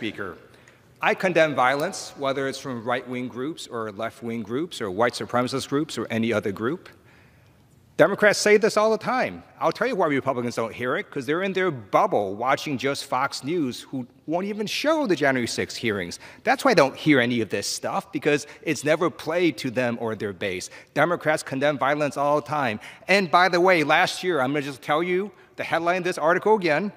Speaker. I condemn violence, whether it's from right-wing groups or left-wing groups or white supremacist groups or any other group. Democrats say this all the time. I'll tell you why Republicans don't hear it, because they're in their bubble watching just Fox News, who won't even show the January 6th hearings. That's why they don't hear any of this stuff, because it's never played to them or their base. Democrats condemn violence all the time. And by the way, last year, I'm going to just tell you the headline of this article again,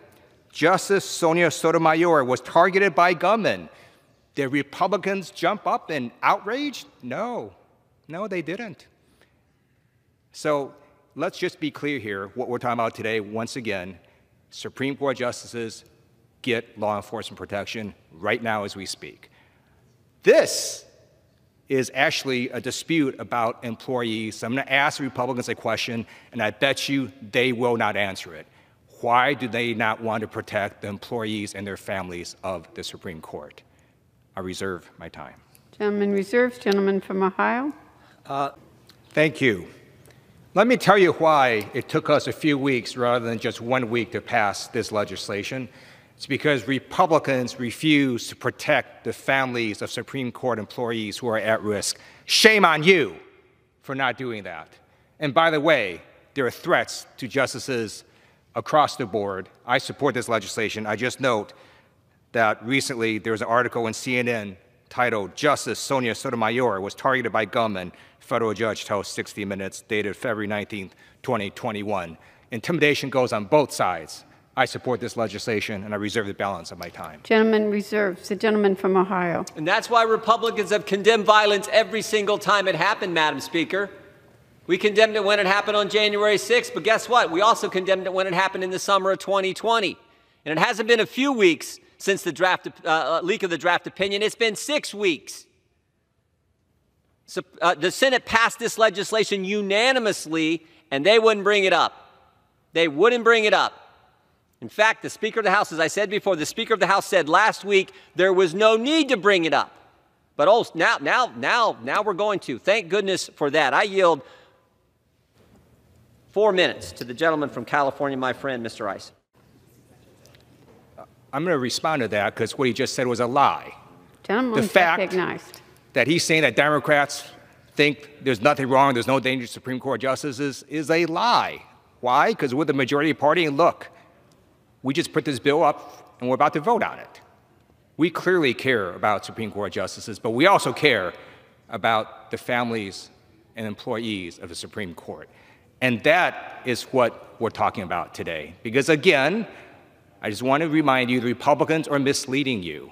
Justice Sonia Sotomayor was targeted by gunmen. Did Republicans jump up in outrage? No, they didn't. So let's just be clear here, what we're talking about today, once again, Supreme Court justices get law enforcement protection right now as we speak. This is actually a dispute about employees. So I'm going to ask the Republicans a question, and I bet you they will not answer it. Why do they not want to protect the employees and their families of the Supreme Court? I reserve my time. Gentleman reserves. Gentleman from Ohio. Thank you. Let me tell you why it took us a few weeks rather than just 1 week to pass this legislation. It's because Republicans refuse to protect the families of Supreme Court employees who are at risk. Shame on you for not doing that. And by the way, there are threats to justices across the board. I support this legislation. I just note that recently there was an article in CNN titled, Justice Sonia Sotomayor was targeted by gunmen, federal judge tells 60 Minutes, dated February 19th, 2021. Intimidation goes on both sides. I support this legislation, and I reserve the balance of my time. Gentleman reserves. The gentleman from Ohio. And that's why Republicans have condemned violence every single time it happened, Madam Speaker. We condemned it when it happened on January 6th, but guess what? We also condemned it when it happened in the summer of 2020. And it hasn't been a few weeks since the leak of the draft opinion. It's been 6 weeks. So, the Senate passed this legislation unanimously, and they wouldn't bring it up. They wouldn't bring it up. In fact, the Speaker of the House, as I said before, the Speaker of the House said last week there was no need to bring it up. But now we're going to. Thank goodness for that. I yield 4 minutes to the gentleman from California, my friend, Mr. Rice. I'm going to respond to that because what he just said was a lie. Gentleman the fact recognized. That he's saying that Democrats think there's nothing wrong, there's no danger to Supreme Court justices is a lie. Why? Because we're the majority party, and look, we just put this bill up and we're about to vote on it. We clearly care about Supreme Court justices, but we also care about the families and employees of the Supreme Court. And that is what we're talking about today. Because again, I just want to remind you, the Republicans are misleading you.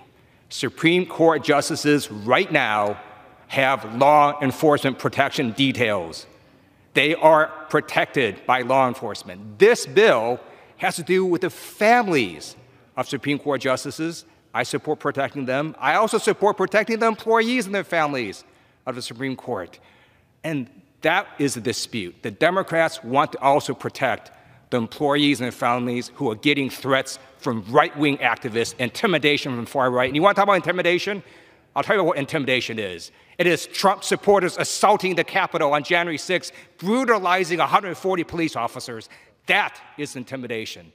Supreme Court justices right now have law enforcement protection details. They are protected by law enforcement. This bill has to do with the families of Supreme Court justices. I support protecting them. I also support protecting the employees and their families of the Supreme Court. And that is the dispute. The Democrats want to also protect the employees and their families who are getting threats from right-wing activists, intimidation from far right. And you want to talk about intimidation? I'll tell you what intimidation is. It is Trump supporters assaulting the Capitol on January 6th, brutalizing 140 police officers. That is intimidation.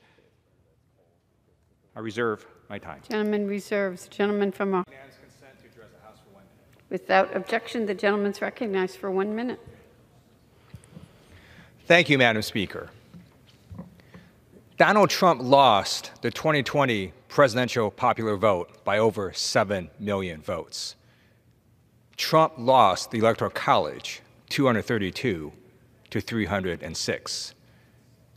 I reserve my time. Gentleman reserves. Gentleman from Ohio. Without objection, the gentleman's recognized for 1 minute. Thank you, Madam Speaker. Donald Trump lost the 2020 presidential popular vote by over 7 million votes. Trump lost the Electoral College 232 to 306.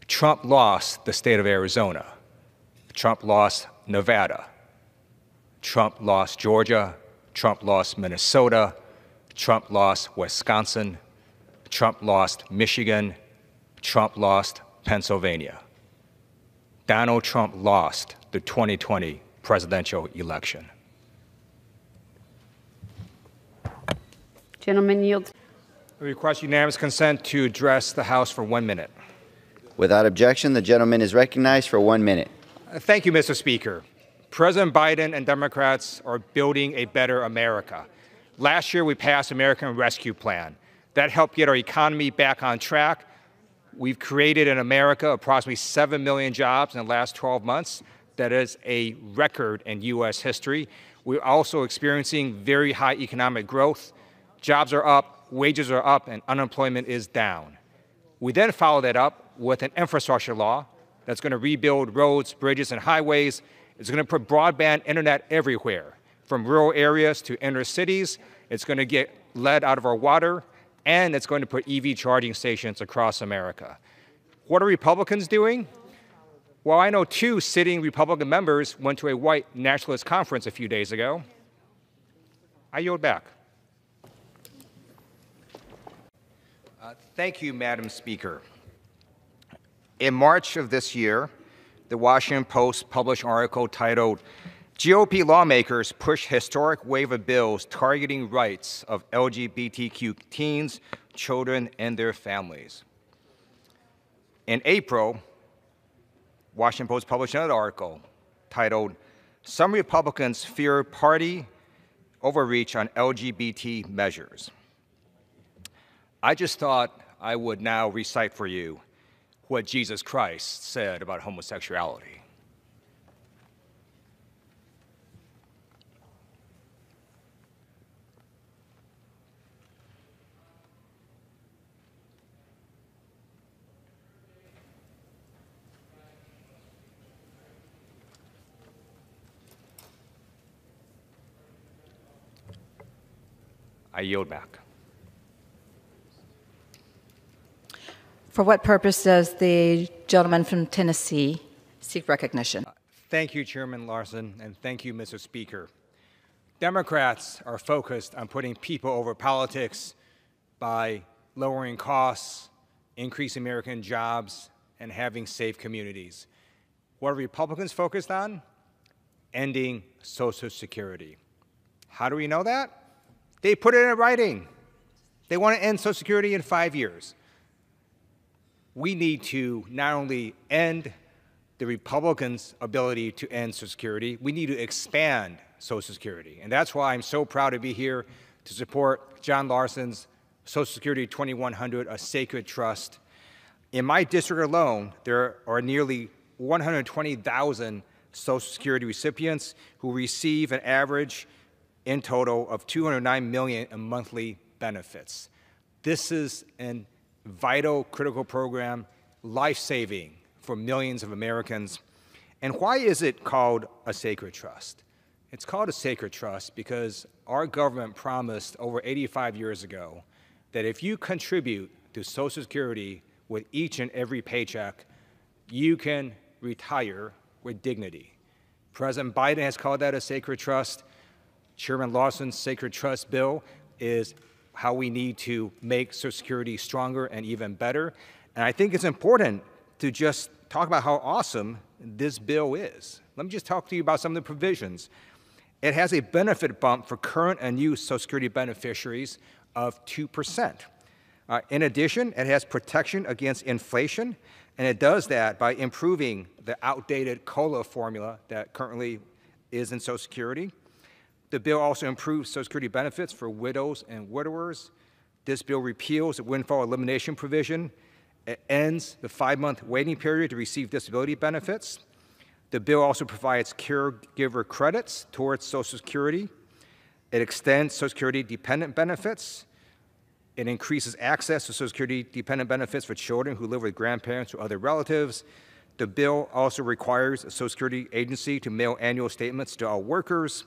Trump lost the state of Arizona. Trump lost Nevada. Trump lost Georgia. Trump lost Minnesota. Trump lost Wisconsin. Trump lost Michigan. Trump lost Pennsylvania. Donald Trump lost the 2020 presidential election. Gentleman yields. I request unanimous consent to address the House for 1 minute. Without objection, the gentleman is recognized for 1 minute. Thank you, Mr. Speaker. President Biden and Democrats are building a better America. Last year, we passed American Rescue Plan. That helped get our economy back on track. We've created in America approximately 7 million jobs in the last 12 months. that is a record in U.S. history. We're also experiencing very high economic growth. Jobs are up, wages are up, and unemployment is down. We then follow that up with an infrastructure law that's going to rebuild roads, bridges, and highways. It's going to put broadband internet everywhere, from rural areas to inner cities. It's going to get lead out of our water, and it's going to put EV charging stations across America. What are Republicans doing? Well, I know 2 sitting Republican members went to a white nationalist conference a few days ago. I yield back. Thank you, Madam Speaker. In March of this year, the Washington Post published an article titled, "GOP Lawmakers Push Historic Wave of Bills Targeting Rights of LGBTQ Teens, Children, and Their Families." In April, Washington Post published another article titled, "Some Republicans Fear Party Overreach on LGBT Measures." I just thought I would now recite for you what Jesus Christ said about homosexuality. I yield back. For what purpose does the gentleman from Tennessee seek recognition? Thank you, Chairman Larson, and thank you, Mr. Speaker. Democrats are focused on putting people over politics by lowering costs, increasing American jobs, and having safe communities. What are Republicans focused on? Ending Social Security. How do we know that? They put it in writing. They want to end Social Security in 5 years. We need to not only end the Republicans' ability to end Social Security, we need to expand Social Security. And that's why I'm so proud to be here to support John Larson's Social Security 2100, a sacred trust. In my district alone, there are nearly 120,000 Social Security recipients who receive an average in total of $209 million in monthly benefits. This is a vital, critical program, life-saving for millions of Americans. And why is it called a sacred trust? It's called a sacred trust because our government promised over 85 years ago that if you contribute to Social Security with each and every paycheck, you can retire with dignity. President Biden has called that a sacred trust. Chairman Larson's sacred trust bill is how we need to make Social Security stronger and even better. And I think it's important to just talk about how awesome this bill is. Let me just talk to you about some of the provisions. It has a benefit bump for current and new Social Security beneficiaries of 2%. In addition, it has protection against inflation, and it does that by improving the outdated COLA formula that currently is in Social Security. The bill also improves Social Security benefits for widows and widowers. This bill repeals the windfall elimination provision. It ends the 5-month waiting period to receive disability benefits. The bill also provides caregiver credits towards Social Security. It extends Social Security dependent benefits. It increases access to Social Security dependent benefits for children who live with grandparents or other relatives. The bill also requires the Social Security agency to mail annual statements to all workers,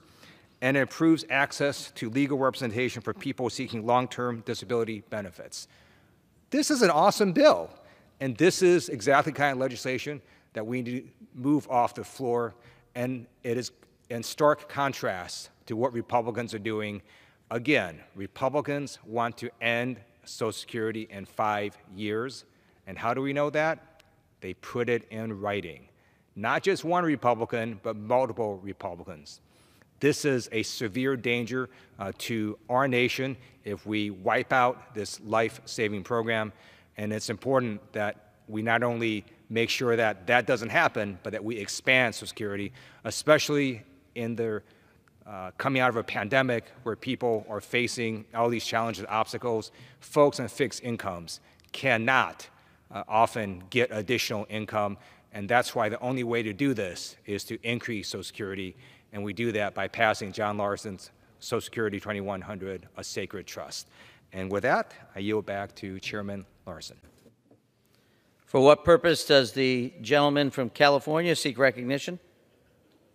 and it improves access to legal representation for people seeking long-term disability benefits. This is an awesome bill, and this is exactly the kind of legislation that we need to move off the floor, and it is in stark contrast to what Republicans are doing. Again, Republicans want to end Social Security in 5 years, and how do we know that? They put it in writing. Not just one Republican, but multiple Republicans. This is a severe danger to our nation if we wipe out this life-saving program, and it's important that we not only make sure that that doesn't happen, but that we expand Social Security, especially in the coming out of a pandemic where people are facing all these challenges, obstacles. Folks on fixed incomes cannot often get additional income, And that's why the only way to do this is to increase Social Security, and we do that by passing John Larson's Social Security 2100, a sacred trust. And with that, I yield back to Chairman Larson. For what purpose does the gentleman from California seek recognition?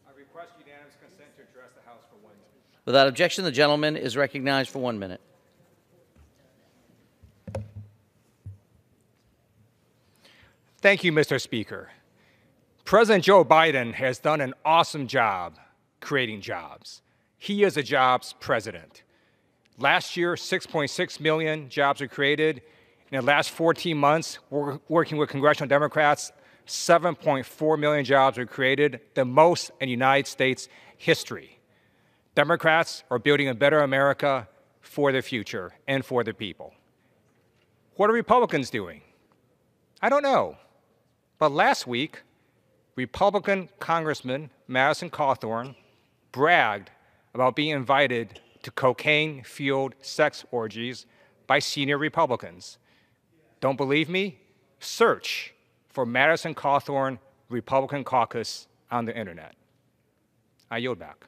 I request unanimous consent to address the House for 1 minute. Without objection, the gentleman is recognized for 1 minute. Thank you, Mr. Speaker. President Joe Biden has done an awesome job creating jobs. He is a jobs president. Last year, 6.6 million jobs were created. In the last 14 months, working with congressional Democrats, 7.4 million jobs were created, the most in United States history. Democrats are building a better America for the future and for the people. What are Republicans doing? I don't know. But last week, Republican Congressman Madison Cawthorn bragged about being invited to cocaine-fueled sex orgies by senior Republicans. Don't believe me? Search for Madison Cawthorn Republican Caucus on the internet. I yield back.